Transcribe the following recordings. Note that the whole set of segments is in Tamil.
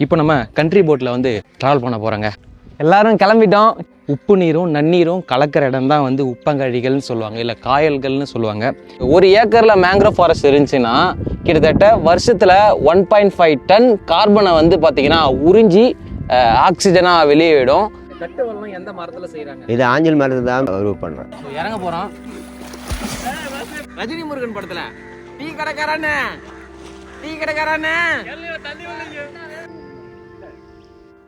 இப்போ நம்ம கண்ட்ரி போட்டில் வந்து ட்ராவல் பண்ண போகிறோங்க. எல்லாரும் கிளம்பிட்டோம். உப்பு நீரும் நன்னீரும் கலக்கிற இடம் தான் வந்து உப்பங்கழிகள்னு சொல்லுவாங்க, இல்லை காயல்கள்னு சொல்லுவாங்க. ஒரு ஏக்கரில் மேங்க்ரோவ் ஃபாரஸ்ட் இருந்துச்சுன்னா கிட்டத்தட்ட வருஷத்தில் 1.5 டன் கார்பனை வந்து பார்த்தீங்கன்னா உறிஞ்சி ஆக்சிஜனாக வெளியிடும். கட்டு வல்லம் எந்த மரத்தில் செய்கிறாங்க? இது ஆஞ்சல் மரத்தில் தான் உருவ பண்ணுறேன். இறங்க போகிறோம். ரஜினி முருகன் படத்தில் டீ கடைக்காரண்ணே டீ கடைக்காரண்ணே.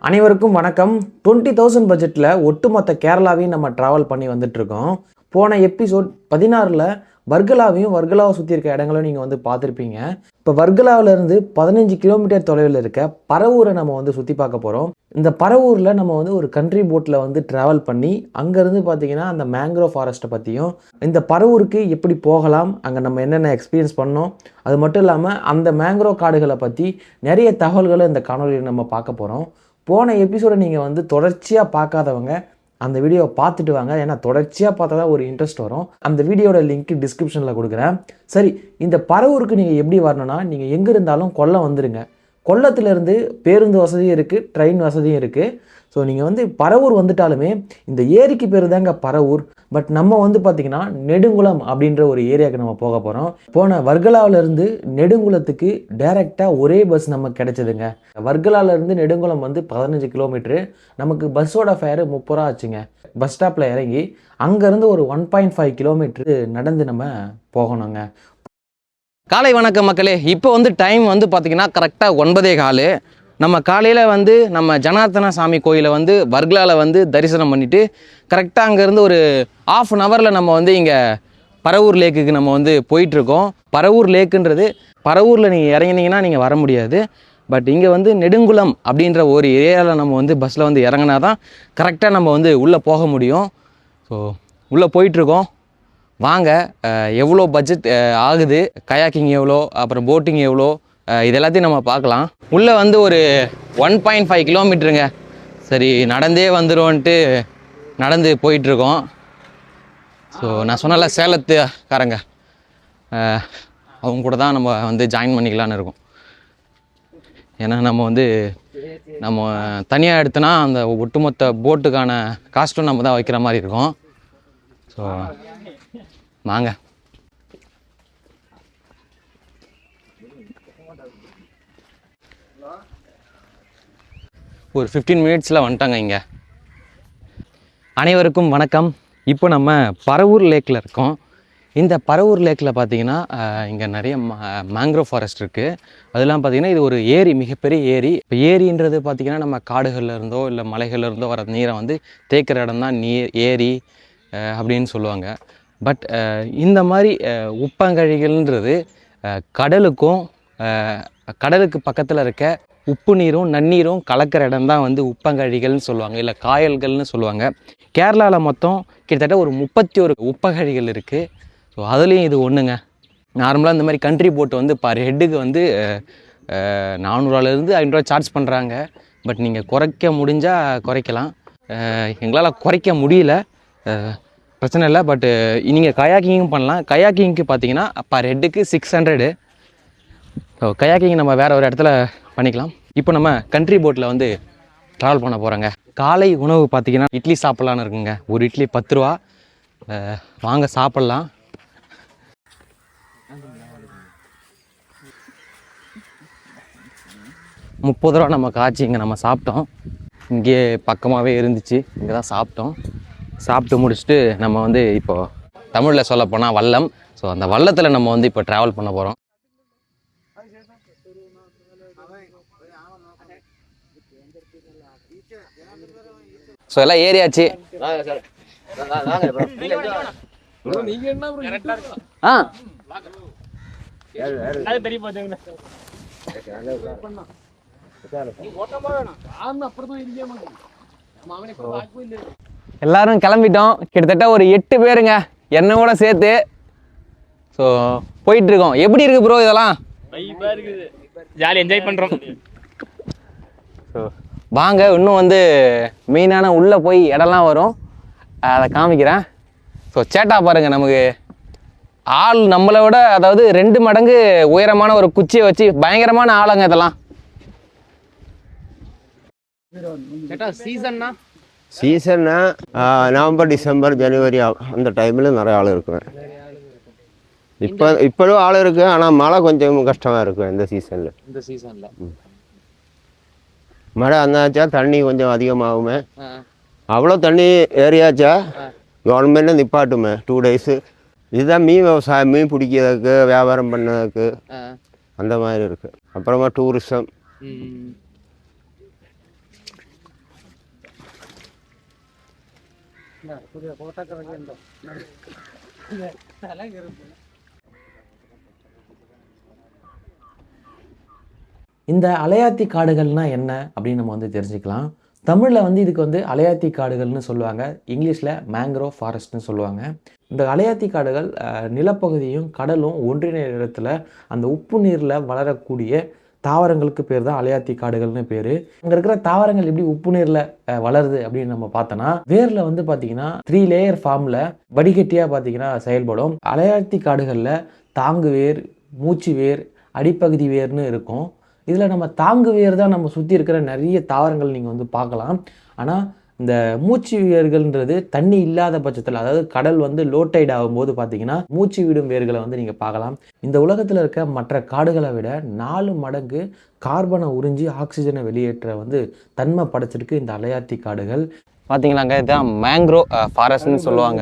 அனைவருக்கும் வணக்கம். 20,000 பட்ஜெட்டில் ஒட்டுமொத்த கேரளாவையும் நம்ம ட்ராவல் பண்ணி வந்துட்டுருக்கோம். போன எபிசோட் 16ல் வர்கலாவையும் வர்கலாவை சுற்றி இருக்க இடங்களும் நீங்கள் வந்து பார்த்துருப்பீங்க. இப்போ வர்கலாவிலேருந்து 15 கிலோமீட்டர் தொலைவில் இருக்க பரவூரை நம்ம வந்து சுற்றி பார்க்க போகிறோம். இந்த பரவூரில் நம்ம வந்து ஒரு கண்ட்ரி போட்டில் வந்து ட்ராவல் பண்ணி அங்கேருந்து பார்த்தீங்கன்னா அந்த மேங்க்ரோவ் ஃபாரஸ்ட்டை பற்றியும், இந்த பரவூருக்கு எப்படி போகலாம், அங்கே நம்ம என்னென்ன எக்ஸ்பீரியன்ஸ் பண்ணோம், அது மட்டும் இல்லாமல் அந்த மேங்க்ரோவ் காடுகளை பற்றி நிறைய தகவல்களை இந்த காணொலியில் நம்ம பார்க்க போகிறோம். போன எபிசோடை நீங்கள் வந்து தொடர்ச்சியாக பார்க்காதவங்க அந்த வீடியோவை பார்த்துட்டு வாங்க. ஏன்னா தொடர்ச்சியாக பார்த்தா தான் ஒரு இன்ட்ரெஸ்ட் வரும். அந்த வீடியோட லிங்க் டிஸ்கிரிப்ஷனில் கொடுக்குறேன். சரி, இந்த பரவூருக்கு நீங்கள் எப்படி வரணும்னா, நீங்கள் எங்கே இருந்தாலும் கொல்லம் வந்துடுங்க. கொல்லத்திலேருந்து பேருந்து வசதியும் இருக்குது, ட்ரெயின் வசதியும் இருக்குது. ஸோ நீங்கள் வந்து பரவூர் வந்துட்டாலுமே இந்த ஏரிக்கு பேர் தாங்க பரவூர். பட் நம்ம வந்து பார்த்திங்கன்னா நெடுங்குளம் அப்படின்ற ஒரு ஏரியாவுக்கு நம்ம போக போகிறோம். போன வர்கலாவிலேருந்து நெடுங்குளத்துக்கு டைரெக்டாக ஒரே பஸ் நமக்கு கிடைச்சதுங்க. வர்கலாவிலேருந்து நெடுங்குளம் வந்து 15 கிலோமீட்ரு. நமக்கு பஸ்ஸோட ஃபேரு 30 ரூபா ஆச்சுங்க. பஸ் ஸ்டாப்பில் இறங்கி அங்கேருந்து ஒரு 1.5 கிலோமீட்ரு நடந்து நம்ம போகணுங்க. காலை வணக்கம் மக்களே. இப்போ வந்து டைம் வந்து பார்த்திங்கன்னா கரெக்டாக 9:15. நம்ம காலையில் வந்து நம்ம ஜனார்த்தன சாமி கோயிலை வந்து வர்கலாவில் வந்து தரிசனம் பண்ணிவிட்டு கரெக்டாக அங்கேருந்து ஒரு 1/2 ஹவரில் நம்ம வந்து இங்கே பரவூர் லேக்குக்கு நம்ம வந்து போயிட்டுருக்கோம். பரவூர் லேக்குன்றது பரவூரில் நீங்கள் இறங்கினீங்கன்னா நீங்கள் வர முடியாது. பட் இங்கே வந்து நெடுங்குளம் அப்படின்ற ஒரு ஏரியாவில் நம்ம வந்து பஸ்ஸில் வந்து இறங்கினா தான் கரெக்டாக நம்ம வந்து உள்ளே போக முடியும். ஸோ உள்ளே போயிட்டுருக்கோம். வாங்க, எவ்வளோ பட்ஜெட் ஆகுது, கயாக்கிங் எவ்வளோ, அப்புறம் போட்டிங் எவ்வளோ, இது எல்லாத்தையும் நம்ம பார்க்கலாம். உள்ளே வந்து ஒரு 1.5 கிலோமீட்டருங்க. சரி, நடந்தே வந்துடும்ன்ட்டு நடந்து போயிட்டுருக்கோம். ஸோ நான் சொன்னல சேலத்துக்காரங்க, அவங்க கூட தான் நம்ம வந்து ஜாயின் பண்ணிக்கலான்னு இருக்கோம். ஏன்னா நம்ம வந்து நம்ம தனியாக எடுத்தோன்னா அந்த ஒட்டுமொத்த போட்டுக்கான காஸ்ட்டும் நம்ம தான் வைக்கிற மாதிரி இருக்கும். ஸோ வாங்க. ஒரு 15 மினிட்ஸில் வந்துட்டாங்க இங்கே. அனைவருக்கும் வணக்கம். இப்போ நம்ம பரவூர் லேக்கில் இருக்கோம். இந்த பரவூர் லேக்கில் பார்த்தீங்கன்னா இங்கே நிறைய மேங்க்ரோவ் ஃபாரஸ்ட் இருக்குது. அதெல்லாம் பார்த்திங்கன்னா இது ஒரு ஏரி, மிகப்பெரிய ஏரி. இப்போ ஏரின்றது பார்த்திங்கன்னா நம்ம காடுகளில் இருந்தோ இல்லை மலைகளில் இருந்தோ வர நீரை வந்து தேக்கிற இடம் தான் ஏரி அப்படின்னு சொல்லுவாங்க. பட் இந்த மாதிரி உப்பங்கழிகள்ன்றது கடலுக்கு பக்கத்தில் இருக்க உப்பு நீரும் நன்னீரும் கலக்கிற இடம் தான் வந்து உப்பங்கழிகள்னு சொல்லுவாங்க, இல்லை காயல்கள்னு சொல்லுவாங்க. கேரளாவில் மொத்தம் கிட்டத்தட்ட ஒரு 31 உப்பங்கழிகள் இருக்குது. ஸோ அதுலேயும் இது ஒன்றுங்க. நார்மலாக இந்த மாதிரி கண்ட்ரி போட்டு வந்து பர் ஹெட்டுக்கு வந்து 400 500 சார்ஜ் பண்ணுறாங்க. பட் நீங்கள் குறைக்க முடிஞ்சால் குறைக்கலாம். எங்களால் குறைக்க முடியல, பிரச்சனை இல்லை. பட்டு நீங்கள் கயாக்கிங்கும் பண்ணலாம். கயாக்கிங்க்கு பார்த்தீங்கன்னா பர் ஹெட்டுக்கு 600. ஸோ கயாக்கிங் நம்ம வேறு ஒரு இடத்துல பண்ணிக்கலாம். இப்போ நம்ம கண்ட்ரி போட்டில் வந்து ட்ராவல் பண்ண போகிறோங்க. காலை உணவு பார்த்திங்கன்னா இட்லி சாப்பிட்லான்னு இருக்குங்க. ஒரு இட்லி 10 ரூபா. வாங்க சாப்பிட்லாம். ₹30 நம்ம காய்ச்சி இங்கே நம்ம சாப்பிட்டோம். இங்கே பக்கமாகவே இருந்துச்சு, இங்கே தான் சாப்பிட்டோம். சாப்பிட்டு முடிச்சுட்டு நம்ம வந்து இப்போது தமிழில் சொல்ல போனால் வல்லம். ஸோ அந்த வல்லத்தில் நம்ம வந்து இப்போ ட்ராவல் பண்ண போகிறோம். ஸோ எல்லாம் ஏரியாச்சு. எல்லாரும் கிளம்பிட்டோம். கிட்டத்தட்ட ஒரு 8 பேருங்க, என்ன கூட சேர்த்து. ஸோ போயிட்டுருக்கோம். எப்படி இருக்குது ப்ரோ இதெல்லாம்? ஜாலி என்ஜாய் பண்ணுறோம். ஸோ வாங்க, இன்னும் வந்து மெயினான உள்ளே போய் இடம்லாம் வரும், அதை காமிக்கிறேன். ஸோ சேட்டா பாருங்கள், நமக்கு ஆள் நம்மளை விட அதாவது 2 மடங்கு உயரமான ஒரு குச்சியை வச்சு பயங்கரமான ஆளுங்க இதெல்லாம். சீசன்னா சீசன்னா நவம்பர் டிசம்பர் ஜனவரி அந்த டைமில் நிறைய ஆள் இருக்குவேன். இப்போவும் ஆள் இருக்கு, ஆனால் மழை கொஞ்சம் கஷ்டமாக இருக்கும் இந்த சீசனில். இந்த சீசனில் மழை வந்தாச்சா தண்ணி கொஞ்சம் அதிகமாகுமே. அவ்வளோ தண்ணி ஏறியாச்சா கவர்மெண்ட்டு நிப்பாட்டுமே 2 days. இதுதான் மீன் விவசாயம், மீன் பிடிக்கிறதுக்கு வியாபாரம் பண்ணதுக்கு அந்த மாதிரி இருக்குது. அப்புறமா டூரிசம். இந்த அலையாத்தி காடுகள்னா என்ன அப்படின்னு நம்ம வந்து தெரிஞ்சுக்கலாம். தமிழில் வந்து இதுக்கு வந்து அலையாத்தி காடுகள்னு சொல்லுவாங்க, இங்கிலீஷில் மேங்க்ரோவ் ஃபாரஸ்ட்னு சொல்லுவாங்க. இந்த அலையாத்தி காடுகள் நிலப்பகுதியும் கடலும் ஒன்றிணைய இடத்துல அந்த உப்பு நீரில் வளரக்கூடிய தாவரங்களுக்கு பேர் தான் அலையாத்தி காடுகள்னு பேர். அங்கே இருக்கிற தாவரங்கள் எப்படி உப்பு நீரில் வளருது அப்படின்னு நம்ம பார்த்தோன்னா, வேரில் வந்து பார்த்தீங்கன்னா 3 layer ஃபார்மில் வடிகட்டியாக பார்த்தீங்கன்னா செயல்படும். அலையாத்தி காடுகளில் தாங்கு வேர், மூச்சு வேர், அடிப்பகுதி வேர்னு இருக்கும். இதில் நம்ம தாங்கு வேர் தான் நம்ம சுற்றி இருக்கிற நிறைய தாவரங்கள் நீங்கள் வந்து பார்க்கலாம். ஆனால் இந்த மூச்சு வேர்கள்ன்றது தண்ணி இல்லாத பட்சத்தில், அதாவது கடல் வந்து லோ டைட் ஆகும்போது பார்த்தீங்கன்னா மூச்சு விடும் வேர்களை வந்து நீங்கள் பார்க்கலாம். இந்த உலகத்தில் இருக்க மற்ற காடுகளை விட 4 மடங்கு கார்பனை உறிஞ்சி ஆக்சிஜனை வெளியேற்ற வந்து தன்மை படைச்சிருக்கு இந்த அலையாத்தி காடுகள். பார்த்தீங்களாங்க, இதுதான் மேங்க்ரோவ் ஃபாரஸ்ட்னு சொல்லுவாங்க.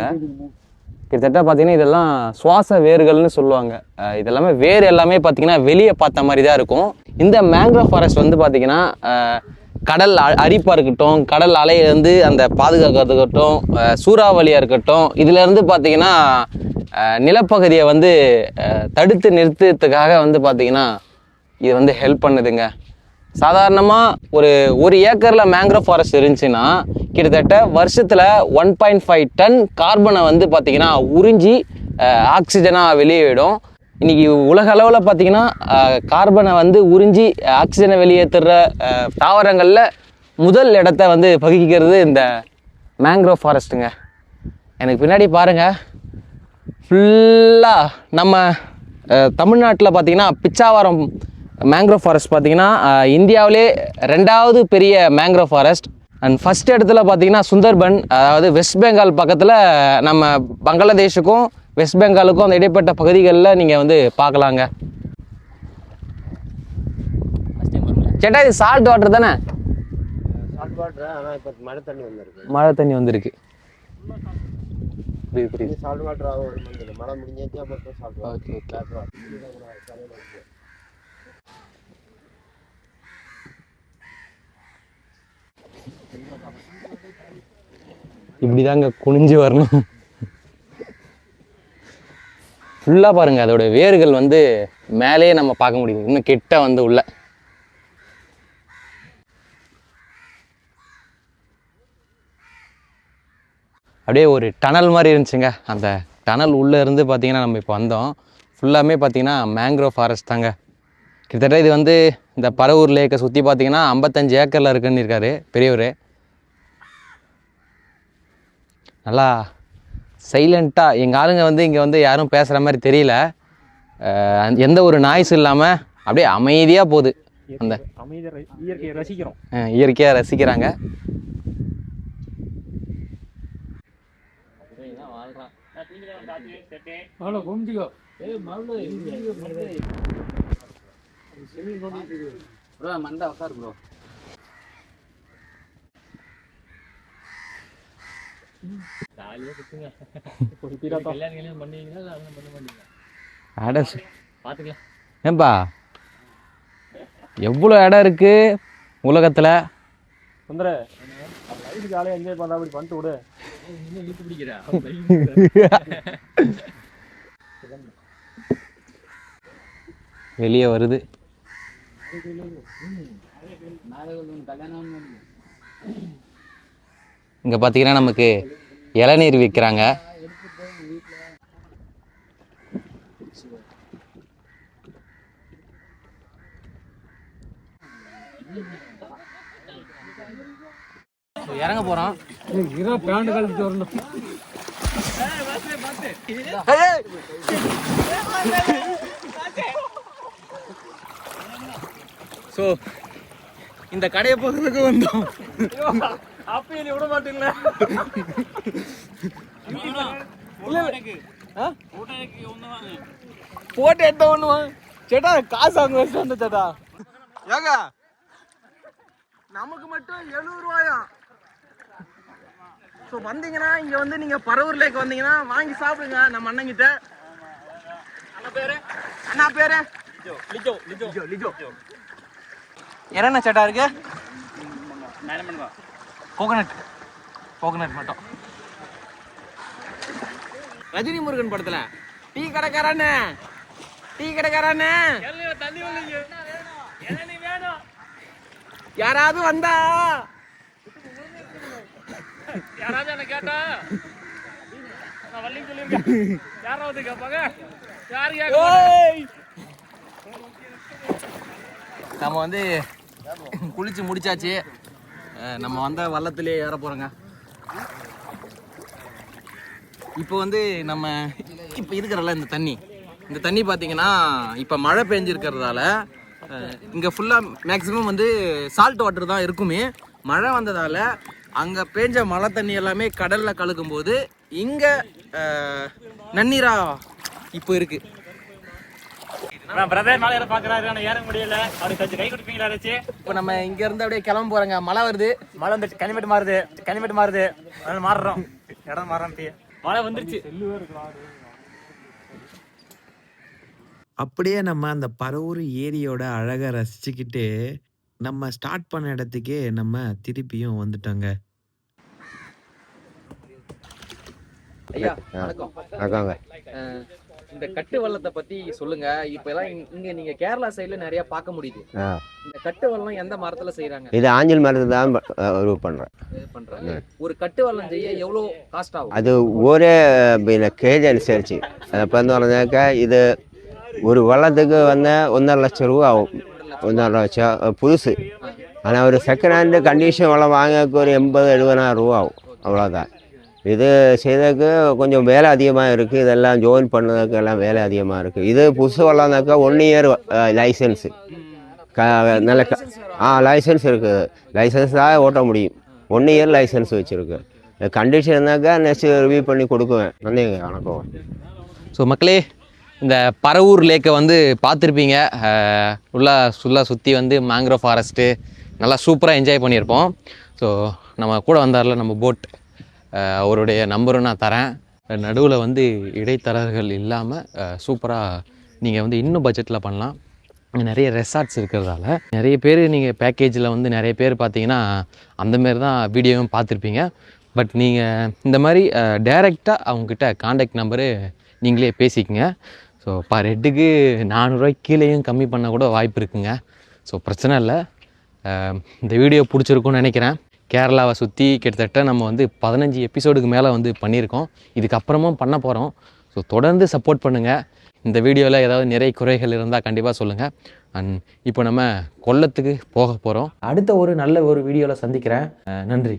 கிட்டத்தட்ட பார்த்தீங்கன்னா இதெல்லாம் சுவாச வேர்கள்னு சொல்லுவாங்க. இதெல்லாமே வேர் எல்லாமே பார்த்தீங்கன்னா வெளியே பார்த்த மாதிரி தான் இருக்கும். இந்த மேங்க்ரோவ் ஃபாரஸ்ட் வந்து பார்த்தீங்கன்னா கடல் அரிப்பாக இருக்கட்டும், கடல் அலையிலேருந்து அந்த பாதுகாக்கிறதுக்கட்டும், சூறாவளியாக இருக்கட்டும், இதுலேருந்து பார்த்தீங்கன்னா நிலப்பகுதியை வந்து தடுத்து நிறுத்துறதுக்காக வந்து பார்த்தீங்கன்னா இது வந்து ஹெல்ப் பண்ணுதுங்க. சாதாரணமாக ஒரு ஏக்கரில் மேங்க்ரோவ் ஃபாரஸ்ட் இருந்துச்சுன்னா கிட்டத்தட்ட வருஷத்தில் 1.5 டன் கார்பனை வந்து பார்த்திங்கன்னா உறிஞ்சி ஆக்சிஜனாக வெளியிடும். இன்றைக்கி உலக அளவில் பார்த்திங்கன்னா கார்பனை வந்து உறிஞ்சி ஆக்சிஜனை வெளியேற்றுற தாவரங்களில் முதல் இடத்த வந்து வகிக்கிறது இந்த மேங்க்ரோவ் ஃபாரஸ்ட்டுங்க. எனக்கு பின்னாடி பாருங்கள், ஃபுல்லாக நம்ம தமிழ்நாட்டில் பார்த்திங்கன்னா பிச்சாவரம் மேங்க்ரோவ் ஃபாரஸ்ட் பார்த்திங்கன்னா இந்தியாவிலே 2வது பெரிய மேங்க்ரோவ் ஃபாரஸ்ட். அண்ட் ஃபஸ்ட் இடத்துல பார்த்திங்கன்னா சுந்தர்பன், அதாவது வெஸ்ட் பெங்கால் பக்கத்தில் நம்ம பங்களாதேஷுக்கும் வெஸ்ட் பெங்காலுக்கும் அந்த இடைப்பட்ட பகுதிகளில் நீங்கள் வந்து பார்க்கலாங்க. சேட்டா இது சால்ட் வாட்டர் தானே? சால்ட் வாட்டர், ஆனால் இப்போ மழை தண்ணி வந்துருக்கு. மழை தண்ணி வந்திருக்கு. சால்ட் வாட்டர் ஆகும், மழை முடிஞ்சாச்சு அப்புறம் சால்ட் வாட்டர். இப்படி தாங்க குனிஞ்சு வரணும். ஃபுல்லாக பாருங்கள், அதோட வேர்கள் வந்து மேலேயே நம்ம பார்க்க முடியுது. இன்னும் கிட்ட வந்து உள்ள அப்படியே ஒரு டனல் மாதிரி இருந்துச்சுங்க. அந்த டனல் உள்ளே இருந்து பார்த்திங்கன்னா நம்ம இப்போ வந்தோம். ஃபுல்லாமே பார்த்திங்கன்னா மேங்க்ரோவ் ஃபாரஸ்ட் தாங்க. கிட்டத்தட்ட இது வந்து இந்த பரவூர் லேக்கை சுற்றி பார்த்திங்கன்னா 55 ஏக்கரில் இருக்குன்னு இருக்காரு பெரியவர். நல்லா சைலண்ட்டாக எங்கள் ஆளுங்க வந்து இங்கே வந்து யாரும் பேசுகிற மாதிரி தெரியல. எந்த ஒரு நாய்ஸ் இல்லாமல் அப்படியே அமைதியாக போகுது. அந்த இயற்கையை ரசிக்கிறோம், இயற்கையாக ரசிக்கிறாங்க. ஏன்பா எவ்வளோ இடம் இருக்கு உலகத்தில்? என்ஜாய் பண்ண அப்படி பண்ணிட்டு விடு. வெளியே வருது. இங்கே பார்த்தீங்கன்னா நமக்கு இளநீர் விற்கிறாங்க. இறங்க போகிறோம். ஸோ இந்த கடையை போகிறதுக்கு வந்தோம். அப்பயும் விட மாட்டீங்களா? போட்டு எடுத்த ஒண்ணுவா சேட்டா, காசு அங்க வச்சு வந்து சேட்டா. ஏங்க நமக்கு மட்டும் 70 ரூபாயா? ஸோ வந்தீங்கன்னா இங்க வந்து நீங்க பரவூர் லேக் வந்தீங்கன்னா வாங்கி சாப்பிடுங்க நம்ம அண்ணங்கிட்ட. அண்ணா பேரு லிஜோ. என்னென்ன சேட்டா இருக்கு? கோகனட் மட்டும். ரஜினி முருகன் படத்துல டீ கடைக்காரண்ணே யாராவது வந்தா யாராவது என்ன கேட்டா நான் வள்ளின்னு சொல்லியிருக்கேன். யாராவது கேட்பாங்க? யாரு கேட்க? நம்ம வந்து குளிச்சு முடிச்சாச்சு. நம்ம வந்த வள்ளத்திலே ஏற போறோங்க. இப்போ வந்து நம்ம இப்போ இருக்கிறல இந்த தண்ணி பார்த்தீங்கன்னா இப்போ மழை பெஞ்சிருக்கிறதால இங்கே ஃபுல்லாக மேக்ஸிமம் வந்து சால்ட் வாட்டர் தான் இருக்குமே. மழை வந்ததால் அங்கே பேஞ்ச மழை தண்ணி எல்லாமே கடலில் கலக்கும்போது இங்கே நன்னீரா இப்போ இருக்குது. பிரதர் மேலே பார்க்குறாரு, ஆனால் ஏற முடியல. அவருக்கு கொஞ்சம் கை கொடுப்பீங்களா? இப்போ நம்ம இங்கேருந்து அப்படியே கிளம்ப போகிறோங்க. மழை வருது. மழை வந்துருச்சு. கனிமேட்டு மாறுது. அதனால மாறுறோம். இடம் மாறுறோம். மழை வந்துருச்சு. அப்படியே நம்ம அந்த பரவூர் ஏரியோட அழகை ரசிச்சுக்கிட்டு நம்ம ஸ்டார்ட் பண்ண இடத்துக்கே நம்ம திருப்பியும் வந்துட்டோங்க. ஐயா வணக்கம். வணக்கங்க. இந்த கட்டு வள்ளத்தை பத்தி சொல்லுங்க. இப்ப எல்லாம் இங்க நீங்க கேரளா சைடுல நிறைய பார்க்க முடியுது. இந்த கட்டு வள்ளம் எந்த மரத்துல செய்யறாங்க? இது ஆஞ்சல் மரத்தை தான் உருவ பண்ணுறேன். பண்றாங்க. ஒரு கட்டு வள்ளம் செய்ய எவ்வளோ காஸ்ட் ஆகும்? அது ஒரே கேஜ் அனுசரிச்சு அப்போ வந்து പറഞ്ഞാக்க இது ஒரு வள்ளத்துக்கு வந்து 1.5 லட்சம் ரூபா ஆகும். 1.5 லட்சம் புதுசு. ஆனால் ஒரு செகண்ட் ஹேண்டு கண்டிஷன் வளம் வாங்கறதுக்கு ஒரு 80-70 ரூபா ஆகும். அவ்வளோதான். இது செய்ததுக்கு கொஞ்சம் வேலை அதிகமாக இருக்குது. இதெல்லாம் ஜாயின் பண்ணதுக்கு எல்லாம் வேலை அதிகமாக இருக்குது. இது புதுசு வளர்ந்தாக்கா 1 இயர் லைசன்ஸு நல்ல லைசன்ஸ் இருக்குது. லைசன்ஸ் தான் ஓட்ட முடியும். 1 இயர் லைசன்ஸ் வச்சுருக்கு. கண்டிஷன் இருந்தாக்கா நெக்ஸ்ட் ரிவ்யூ பண்ணி கொடுக்குவேன். நன்றிங்க, வணக்கம். ஸோ மக்களே, இந்த பரவூர் லேக்கை வந்து பார்த்துருப்பீங்க. ஃபுல்லாக சுற்றி வந்து மேங்க்ரோவ் ஃபாரஸ்ட்டு நல்லா சூப்பராக என்ஜாய் பண்ணியிருப்போம். ஸோ நம்ம கூட வந்தார்ல நம்ம போட், அவருடைய நம்பரும் நான் தரேன். நடுவில் வந்து இடைத்தரகர்கள் இல்லாமல் சூப்பராக நீங்கள் வந்து இன்னும் பட்ஜெட்டில் பண்ணலாம். நிறைய ரெசார்ட்ஸ் இருக்கிறதால நிறைய பேர் நீங்கள் பேக்கேஜில் வந்து நிறைய பேர் பார்த்தீங்கன்னா அந்தமாரி தான் வீடியோவும் பார்த்துருப்பீங்க. பட் நீங்கள் இந்த மாதிரி டைரெக்டாக அவங்கக்கிட்ட காண்டாக்ட் நம்பரு நீங்களே பேசிக்கங்க. ஸோ பர் ஹெட்டுக்கு 400 ரூபாய்க்கு கீழேயும் கம்மி பண்ண கூட வாய்ப்பு இருக்குங்க. ஸோ பிரச்சனை இல்லை. இந்த வீடியோ பிடிச்சிருக்குன்னு நினைக்கிறேன். கேரளாவை சுற்றி கிட்டத்தட்ட நம்ம வந்து 15 எபிசோடுக்கு மேலே வந்து பண்ணியிருக்கோம். இதுக்கப்புறமும் பண்ண போகிறோம். ஸோ தொடர்ந்து சப்போர்ட் பண்ணுங்கள். இந்த வீடியோவில் ஏதாவது நிறை குறைகள் இருந்தால் கண்டிப்பாக சொல்லுங்கள். அண்ட் இப்போ நம்ம கொல்லத்துக்கு போக போகிறோம். அடுத்த ஒரு நல்ல ஒரு வீடியோவில் சந்திக்கிறேன். நன்றி.